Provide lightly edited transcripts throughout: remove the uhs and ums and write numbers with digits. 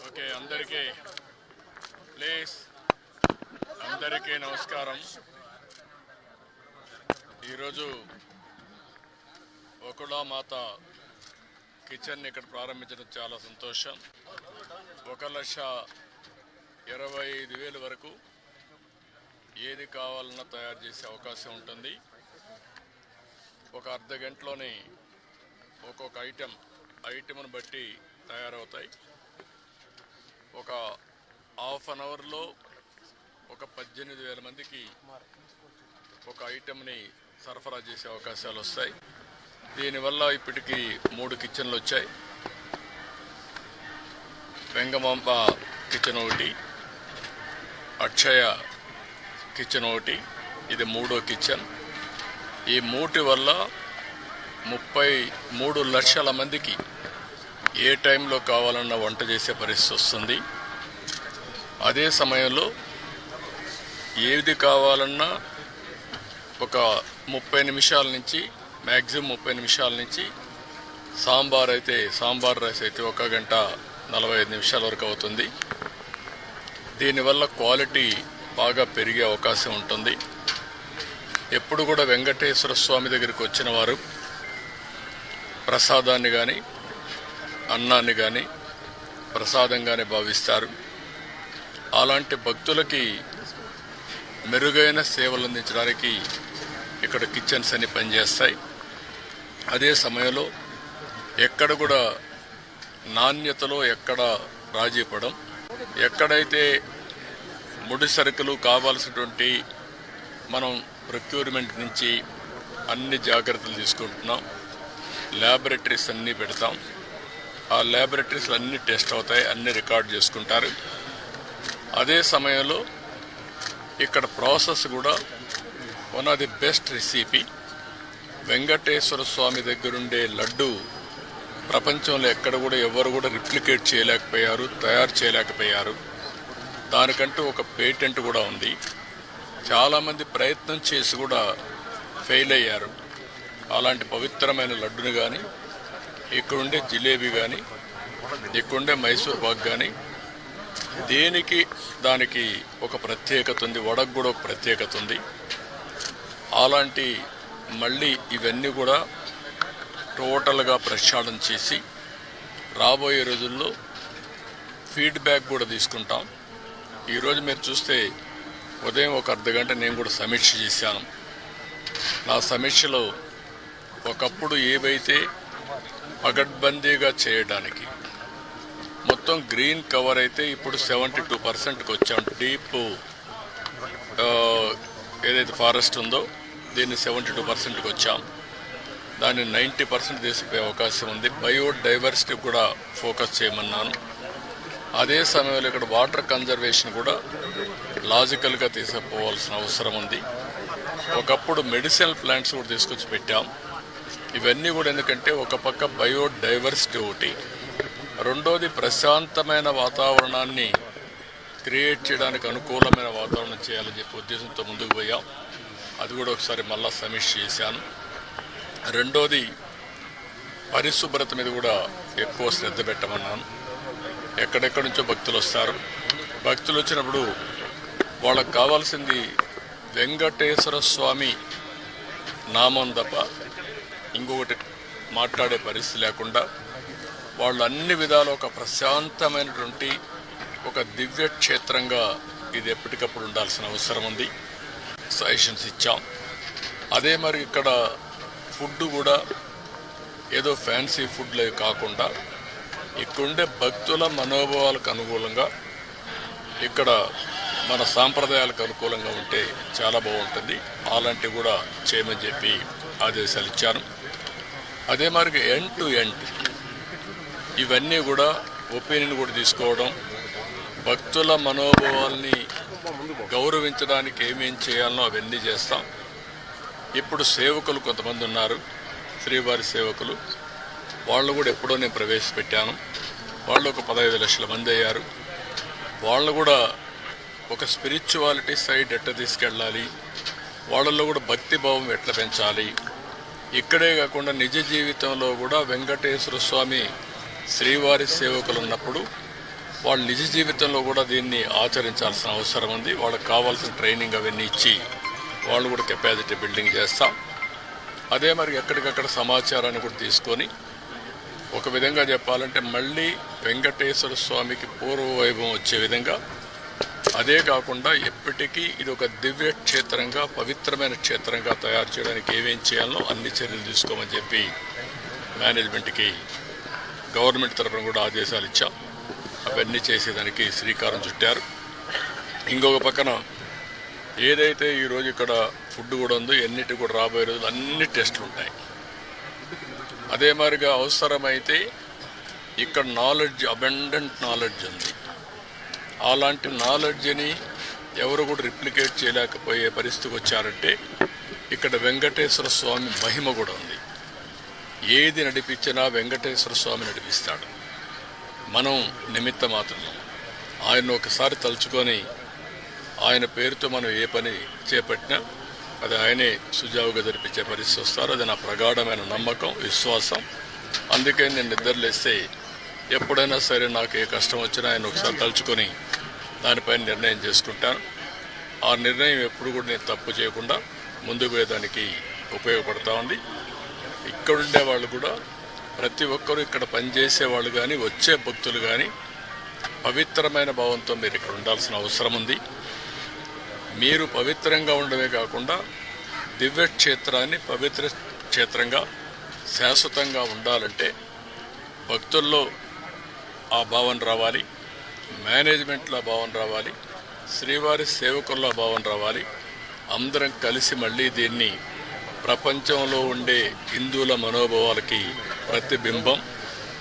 Okay, అందరికీ నమస్కారం. ఈరోజు వకుళమాత కిచెన్ ఇక్కడ ప్రారంభించడం చాలా సంతోషం. 1,25,000 వరకు ఏది కావాలన్నా తయారు చేసే అవకాశం ఉంటుంది. ఒక అర్ధ గంటలోనే ఒక్కొక్క ఐటెంను బట్టి తయారవుతాయి. ఒక హాఫ్ అన్ అవర్లో ఒక 18,000 మందికి ఒక ఐటెంని సరఫరా చేసే అవకాశాలు వస్తాయి. దీనివల్ల ఇప్పటికీ 3 కిచెన్లు వచ్చాయి. వెంగమాంబ కిచెన్ ఒకటి, అక్షయ కిచెన్ ఒకటి, ఇది 3వ కిచెన్. ఈ 3 వల్ల 33 లక్షల మందికి ఏ టైంలో కావాలన్నా వంట చేసే పరిస్థితి వస్తుంది. అదే సమయంలో ఏది కావాలన్నా ఒక 30 నిమిషాల నుంచి మ్యాక్సిమం 30 నిమిషాల నుంచి సాంబార్ రైస్ అయితే 1 గంట 45 నిమిషాల వరకు అవుతుంది. దీనివల్ల క్వాలిటీ బాగా పెరిగే అవకాశం ఉంటుంది. ఎప్పుడు కూడా వెంకటేశ్వర స్వామి దగ్గరికి వచ్చిన వారు ప్రసాదాన్ని కానీ అన్నాన్ని కానీ ప్రసాదంగానే భావిస్తారు. అలాంటి భక్తులకి మెరుగైన సేవలు అందించడానికి ఇక్కడ కిచెన్స్ అన్ని పనిచేస్తాయి. అదే సమయంలో ఎక్కడ కూడా నాణ్యతలో ఎక్కడ రాజీ పడం, ఎక్కడైతే ముడి సరుకులు కావాల్సినటువంటి మనం ప్రొక్యూర్మెంట్ నుంచి అన్ని జాగ్రత్తలు తీసుకుంటున్నాం. ల్యాబొరేటరీస్ అన్నీ పెడతాం. ఆ ల్యాబొరేటరీస్లో అన్ని టెస్ట్ అవుతాయి, అన్ని రికార్డ్ చేసుకుంటారు. అదే సమయంలో ఇక్కడ ప్రాసెస్ కూడా one of the best recipe. Venkateswara Swamy దగ్గరుండే లడ్డు ప్రపంచంలో ఎక్కడ కూడా ఎవరు కూడా రిప్లికేట్ చేయలేకపోయారు, తయారు చేయలేకపోయారు. దానికంటూ ఒక పేటెంట్ కూడా ఉంది. చాలామంది ప్రయత్నం చేసి కూడా ఫెయిల్ అయ్యారు. అలాంటి పవిత్రమైన లడ్డుని కానీ, ఇక్కడుండే జిలేబీ కానీ, ఇక్కడుండే మైసూర్ పాక్ కానీ దానికి ఒక ప్రత్యేకత ఉంది. వడకు కూడా ఒక ప్రత్యేకత ఉంది. అలాంటి మళ్ళీ ఇవన్నీ కూడా టోటల్గా ప్రక్షాళన చేసి రాబోయే రోజుల్లో ఫీడ్బ్యాక్ కూడా తీసుకుంటాం. ఈరోజు మీరు చూస్తే ఉదయం ఒక అర్ధ గంట నేను కూడా సమీక్ష చేశాను. నా సమీక్షలో ఒకప్పుడు ఏవైతే పగడ్బందీగా చేయడానికి మొత్తం గ్రీన్ కవర్ అయితే ఇప్పుడు 72%కి వచ్చాం. డీప్ ఏదైతే ఫారెస్ట్ ఉందో దీన్ని 72%కి వచ్చాం. దాన్ని 90% తీసుకుపోయే అవకాశం ఉంది. బయోడైవర్సిటీ కూడా ఫోకస్ చేయమన్నాను. అదే సమయంలో ఇక్కడ వాటర్ కన్జర్వేషన్ కూడా లాజికల్గా తీసుకుపోవాల్సిన అవసరం ఉంది. ఒకప్పుడు మెడిసినల్ ప్లాంట్స్ కూడా తీసుకొచ్చి పెట్టాం. ఇవన్నీ కూడా ఎందుకంటే ఒక పక్క బయోడైవర్సిటీ ఒకటి, రెండోది ప్రశాంతమైన వాతావరణాన్ని క్రియేట్ చేయడానికి అనుకూలమైన వాతావరణం చేయాలని చెప్పి ఉద్దేశంతో ముందుకు పోయాం. అది కూడా ఒకసారి మళ్ళా సమీక్ష చేశాను. రెండోది పరిశుభ్రత మీద కూడా ఎక్కువ శ్రద్ధ పెట్టమన్నాను. ఎక్కడెక్కడి నుంచో భక్తులు వస్తారు. భక్తులు వచ్చినప్పుడు వాళ్ళకు కావాల్సింది వెంకటేశ్వర స్వామి నామం తప్ప ఇంకొకటి మాట్లాడే పరిస్థితి లేకుండా వాళ్ళు అన్ని విధాలు ఒక ప్రశాంతమైనటువంటి ఒక దివ్య క్షేత్రంగా ఇది ఎప్పటికప్పుడు ఉండాల్సిన అవసరం ఉంది. సజెషన్స్ ఇచ్చాం. అదే మరి ఇక్కడ ఫుడ్ కూడా ఏదో ఫ్యాన్సీ ఫుడ్లే కాకుండా ఇక్కడుండే భక్తుల మనోభావాలకు అనుకూలంగా, ఇక్కడ మన సాంప్రదాయాలకు అనుకూలంగా ఉంటే చాలా బాగుంటుంది. అలాంటివి కూడా చేయమని చెప్పి ఆదేశాలు ఇచ్చాను. అదే మరి ఎండ్ టు ఎండ్ ఇవన్నీ కూడా ఒపీనియన్ కూడా తీసుకోవడం, భక్తుల మనోభావాల్ని గౌరవించడానికి ఏమేం చేయాలనో అవన్నీ చేస్తాం. ఇప్పుడు సేవకులు కొంతమంది ఉన్నారు, శ్రీవారి సేవకులు. వాళ్ళు కూడా ఎప్పుడో నేను ప్రవేశపెట్టాను. వాళ్ళు ఒక 15 లక్షల మంది అయ్యారు. వాళ్ళు కూడా ఒక స్పిరిచువాలిటీ సైడ్ ఎట్లా తీసుకెళ్ళాలి, వాళ్ళల్లో కూడా భక్తి భావం ఎట్లా పెంచాలి, ఇక్కడే కాకుండా నిజ జీవితంలో కూడా వెంకటేశ్వర స్వామి శ్రీవారి సేవకులు ఉన్నప్పుడు వాళ్ళ నిజ జీవితంలో కూడా దీన్ని ఆచరించాల్సిన అవసరం ఉంది. వాళ్ళకి కావాల్సిన ట్రైనింగ్ అవన్నీ ఇచ్చి వాళ్ళు కూడా కెపాసిటీ బిల్డింగ్ చేస్తాం. అదే మరి ఎక్కడికక్కడ సమాచారాన్ని కూడా తీసుకొని ఒక విధంగా చెప్పాలంటే మళ్ళీ వెంకటేశ్వర స్వామికి పూర్వ వైభవం వచ్చే విధంగా, అదే కాకుండా ఎప్పటికీ ఇది ఒక దివ్య క్షేత్రంగా పవిత్రమైన క్షేత్రంగా తయారు చేయడానికి ఏమేం చేయాలో అన్ని చర్యలు తీసుకోమని చెప్పి మేనేజ్మెంట్కి గవర్నమెంట్ తరఫున కూడా ఆదేశాలు ఇచ్చాం. అవన్నీ చేసేదానికి శ్రీకారం చుట్టారు. ఇంకొక పక్కన ఏదైతే ఈరోజు ఇక్కడ ఫుడ్ కూడా ఉందో ఎన్నిటి కూడా రాబోయే రోజులు అన్ని టెస్టులు ఉంటాయి. అదే మాదిరిగా అవసరమైతే ఇక్కడ నాలెడ్జ్, అబండెంట్ నాలెడ్జ్ ఉంది. అలాంటి నాలెడ్జ్ని ఎవరు కూడా రిప్లికేట్ చేయలేకపోయే పరిస్థితికి వచ్చారంటే ఇక్కడ వెంకటేశ్వర స్వామి మహిమ కూడా ఉంది. ఏది నడిపించినా వెంకటేశ్వర స్వామి నడిపిస్తాడు. మనం నిమిత్త మాత్రం ఆయన ఒకసారి తలుచుకొని ఆయన పేరుతో మనం ఏ పని చేపట్టినా అది ఆయనే సుజావుగా జరిపించే పరిస్థితి వస్తారు. అది నా ప్రగాఢమైన నమ్మకం, విశ్వాసం. అందుకే నేను నిద్రలేస్తే ఎప్పుడైనా సరే నాకు ఏ కష్టం వచ్చినా ఆయన ఒకసారి తలుచుకొని దానిపైన నిర్ణయం చేసుకుంటాను. ఆ నిర్ణయం ఎప్పుడు కూడా నేను తప్పు చేయకుండా ముందుకు పోయేదానికి ఉపయోగపడతా ఉంది. ఇక్కడుండే వాళ్ళు కూడా ప్రతి ఒక్కరూ ఇక్కడ పనిచేసే వాళ్ళు కానీ వచ్చే భక్తులు కానీ పవిత్రమైన భావంతో మీరు ఇక్కడ ఉండాల్సిన అవసరం ఉంది. మీరు పవిత్రంగా ఉండడమే కాకుండా దివ్య క్షేత్రాన్ని పవిత్ర క్షేత్రంగా శాశ్వతంగా ఉండాలంటే భక్తుల్లో ఆ భావన రావాలి, మేనేజ్మెంట్లో ఆ భావన రావాలి, శ్రీవారి సేవకుల్లో ఆ భావన రావాలి. అందరం కలిసి మళ్ళీ దీన్ని ప్రపంచంలో ఉండే హిందువుల మనోభావాలకి ప్రతిబింబం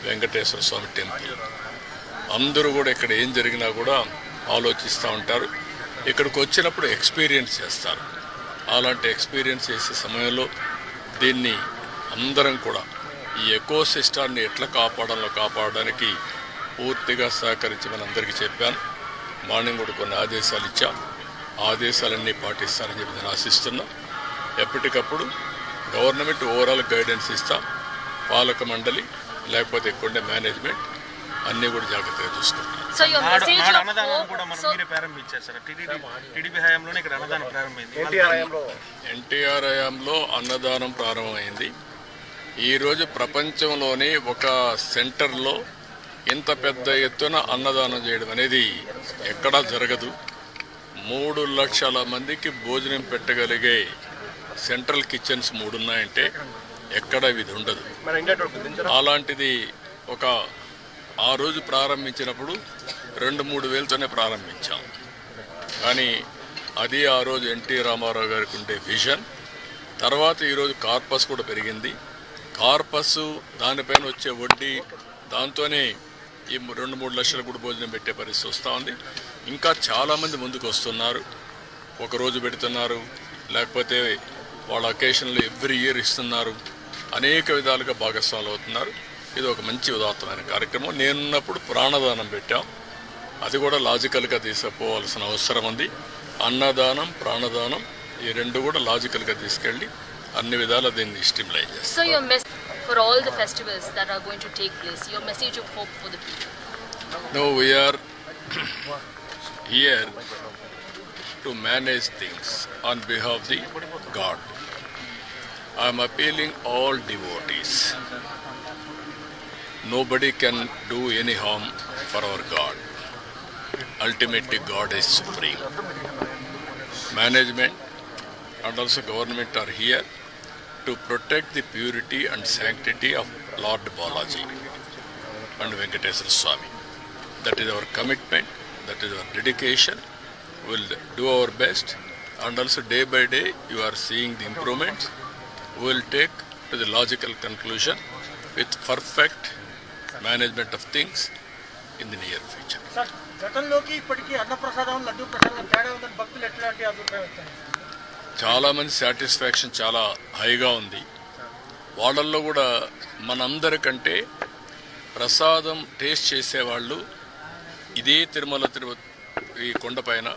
వెంకటేశ్వర స్వామి టెంపుల్. అందరూ కూడా ఇక్కడ ఏం జరిగినా కూడా ఆలోచిస్తూ ఉంటారు. ఇక్కడికి వచ్చినప్పుడు ఎక్స్పీరియన్స్ చేస్తారు. అలాంటి ఎక్స్పీరియన్స్ చేసే సమయంలో దీన్ని అందరం కూడా ఈ ఎకో సిస్టాన్ని ఎట్లా కాపాడడానికి పూర్తిగా సహకరించమని అందరికీ చెప్పాను. మార్నింగ్ కూడా కొన్ని ఆదేశాలు ఇచ్చాం. ఆదేశాలన్నీ పాటిస్తారని చెప్పి నేను ఆశిస్తున్నా. ఎప్పటికప్పుడు గవర్నమెంట్ ఓవరాల్ గైడెన్స్ ఇస్తాం. పాలక మండలి లేకపోతే ఇక్కడ మేనేజ్మెంట్ అన్నీ కూడా జాగ్రత్తగా చూసుకుంటాం. ఎన్టీఆర్ హయాంలో అన్నదానం ప్రారంభమైంది. ఈరోజు ప్రపంచంలోనే ఒక సెంటర్లో ఇంత పెద్ద ఎత్తున అన్నదానం చేయడం అనేది ఎక్కడా జరగదు. 3 లక్షల మందికి భోజనం పెట్టగలిగే సెంట్రల్ కిచెన్స్ 3 ఉన్నాయంటే ఎక్కడ ఇది ఉండదు. అలాంటిది ఒక ఆ రోజు ప్రారంభించినప్పుడు 2-3 వేలతోనే ప్రారంభించాం. కానీ అది ఆ రోజు ఎన్టీ రామారావు గారికి ఉండే విజన్. తర్వాత ఈరోజు కార్పస్ కూడా పెరిగింది. కార్పస్ దానిపైన వచ్చే వడ్డీ దాంతోనే ఈ 2-3 లక్షల కూడా భోజనం పెట్టే పరిస్థితి వస్తూ ఉంది. ఇంకా చాలామంది ముందుకు వస్తున్నారు. ఒకరోజు పెడుతున్నారు, లేకపోతే వాళ్ళ అకేషన్లో ఎవ్రీ ఇయర్ ఇస్తున్నారు. అనేక విధాలుగా భాగస్వాములు అవుతున్నారు. ఇది ఒక మంచి ఉదాత్తమైన కార్యక్రమం. నేనున్నప్పుడు ప్రాణదానం పెట్టాం. అది కూడా లాజికల్గా తీసుకుపోవాల్సిన అవసరం ఉంది. అన్నదానం, ప్రాణదానం ఈ 2 కూడా లాజికల్గా తీసుకెళ్ళి అన్ని విధాలా దీన్ని స్టిమ్యులేట్ చేస్తాం. So your message for all the festivals that are going to take place, your message of hope for the people? No, we are here to manage things on behalf of the God. I am appealing all devotees. Nobody can do any harm for our God. Ultimately, God is supreme. Management and also government are here to protect the purity and sanctity of Lord Balaji and Venkateswara Swami. That is our commitment, that is our dedication. We will do our best, and also day by day you are seeing the improvements. We will take to the logical conclusion with perfect management of things in the near future. Sir, గతంలోకి ఇప్పటికీ అన్నప్రసాదం, లడ్డూ ప్రసాదం తేడా ఉందని భక్తులు ఎట్లాంటి అభిప్రాయం వచ్చారు? చాలామంది సాటిస్ఫాక్షన్ చాలా హైగా ఉంది. వాళ్ళల్లో కూడా మనందరికంటే ప్రసాదం టేస్ట్ చేసేవాళ్ళు ఇదే తిరుమల ఈ కొండపైన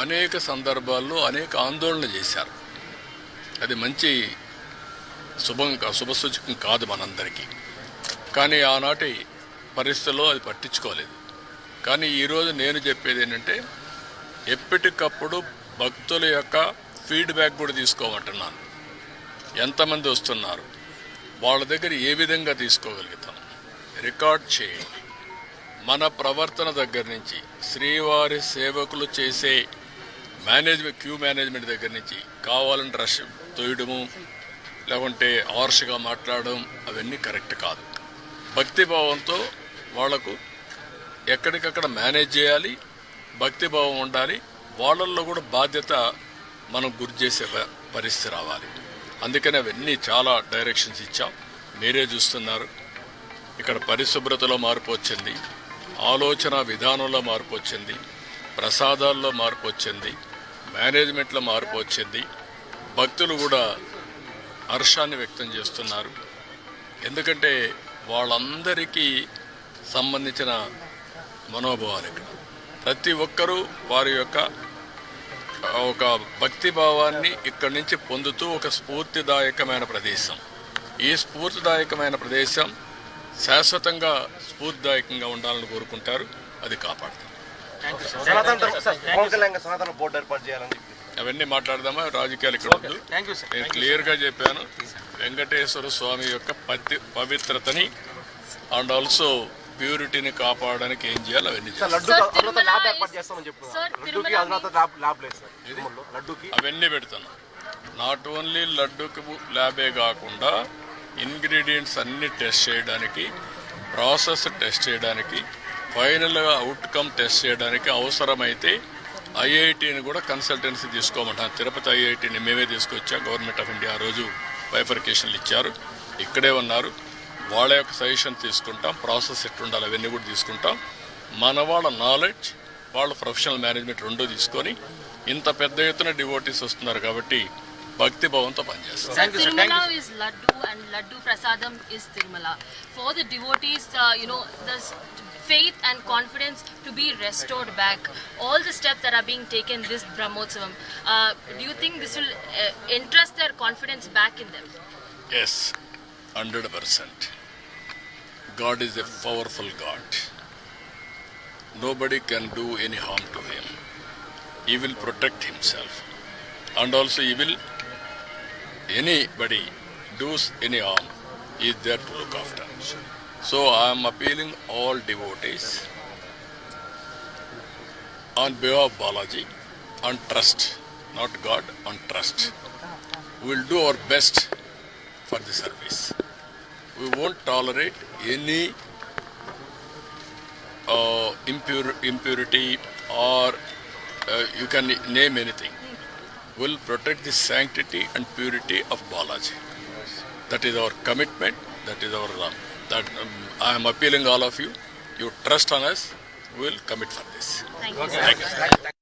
అనేక సందర్భాల్లో అనేక ఆందోళన చేశారు. అది మంచి శుభసూచకం కాదు మనందరికీ. కానీ ఆనాటి పరిస్థితుల్లో అది పట్టించుకోలేదు. కానీ ఈరోజు నేను చెప్పేది ఏంటంటే ఎప్పటికప్పుడు భక్తుల యొక్క ఫీడ్బ్యాక్ కూడా తీసుకోమంటున్నాను. ఎంతమంది వస్తున్నారు, వాళ్ళ దగ్గర ఏ విధంగా తీసుకోగలుగుతాం రికార్డ్ చేయండి. మన ప్రవర్తన దగ్గర నుంచి శ్రీవారి సేవకులు చేసే మేనేజ్మెంట్, క్యూ మేనేజ్మెంట్ దగ్గర నుంచి కావాలని రష్ తోయడము, లేకుంటే హార్ష్గా మాట్లాడడం అవన్నీ కరెక్ట్ కాదు. భక్తిభావంతో వాళ్లకు ఎక్కడికక్కడ మేనేజ్ చేయాలి, భక్తిభావం ఉండాలి. వాళ్ళల్లో కూడా బాధ్యత మనం గురి చేసే పరిస్థితి రావాలి. అందుకని అవన్నీ చాలా డైరెక్షన్స్ ఇచ్చాం. మీరే చూస్తున్నారు, ఇక్కడ పరిశుభ్రతలో మార్పు వచ్చింది, ఆలోచన విధానంలో మార్పు వచ్చింది, ప్రసాదాల్లో మార్పు వచ్చింది, మేనేజ్మెంట్లో మార్పు వచ్చింది. భక్తులు కూడా హర్షాన్ని వ్యక్తం చేస్తున్నారు. ఎందుకంటే వాళ్ళందరికీ సంబంధించిన మనోభావాలు ఇక్కడ ప్రతి ఒక్కరూ వారి యొక్క ఒక భక్తి భావాన్ని ఇక్కడి నుంచి పొందుతూ ఒక స్ఫూర్తిదాయకమైన ప్రదేశం. ఈ స్ఫూర్తిదాయకమైన ప్రదేశం శాశ్వతంగా స్ఫూర్తిదాయకంగా ఉండాలని కోరుకుంటారు. అది కాపాడుతాం. సనాతన బోర్డు ఏర్పాటు చేయాలని అవన్నీ మాట్లాడదామా, రాజకీయాలు ఇక్కడ వద్దు. నేను క్లియర్గా చెప్పాను, వెంకటేశ్వర స్వామి యొక్క పవిత్రతని అండ్ ఆల్సో ప్యూరిటీని కాపాడడానికి ఏం చేయాలి అవన్నీ అవన్నీ పెడతాను. నాట్ ఓన్లీ లడ్డూకి ల్యాబే కాకుండా ఇంగ్రీడియంట్స్ అన్ని టెస్ట్ చేయడానికి, ప్రాసెస్ టెస్ట్ చేయడానికి, ఫైనల్గా అవుట్కమ్ టెస్ట్ చేయడానికి అవసరమైతే ఐఐటిని కూడా కన్సల్టెన్సీ తీసుకోమంటాను. తిరుపతి ఐఐటిని మేమే తీసుకొచ్చాం. గవర్నమెంట్ ఆఫ్ ఇండియా ఆ రోజు బైఫర్కేషన్లు ఇచ్చారు, ఇక్కడే ఉన్నారు. వాళ్ళ యొక్క సజెషన్ తీసుకుంటాం, ప్రాసెస్ ఎట్లుండాలి అవన్నీ కూడా తీసుకుంటాం. మన వాళ్ళ నాలెడ్జ్, వాళ్ళ ప్రొఫెషనల్ మేనేజ్మెంట్ రెండూ తీసుకొని ఇంత పెద్ద ఎత్తున డివోటీస్ వస్తున్నారు కాబట్టి భక్తి భావంతో పనిచేస్తాం. Tirumala is Laddu and Laddu Prasadam is Tirumala. For the devotees, there's faith and confidence to be restored back. All the steps that are being taken this Brahmotsavam, do you think this will entrust their confidence back in them? Yes, 100%. God is a powerful God. Nobody can do any harm to him. He will protect himself. And also he will, anybody does any harm, he is there to look after. So I am appealing all devotees on behalf of Balaji, on trust, not God, on trust. We will do our best for the service. We won't tolerate any impurity or you can name anything. We'll protect the sanctity and purity of Balaji. That is our commitment. That is our I am appealing all of you. You trust on us. We will commit for this. Thank you. Thank you.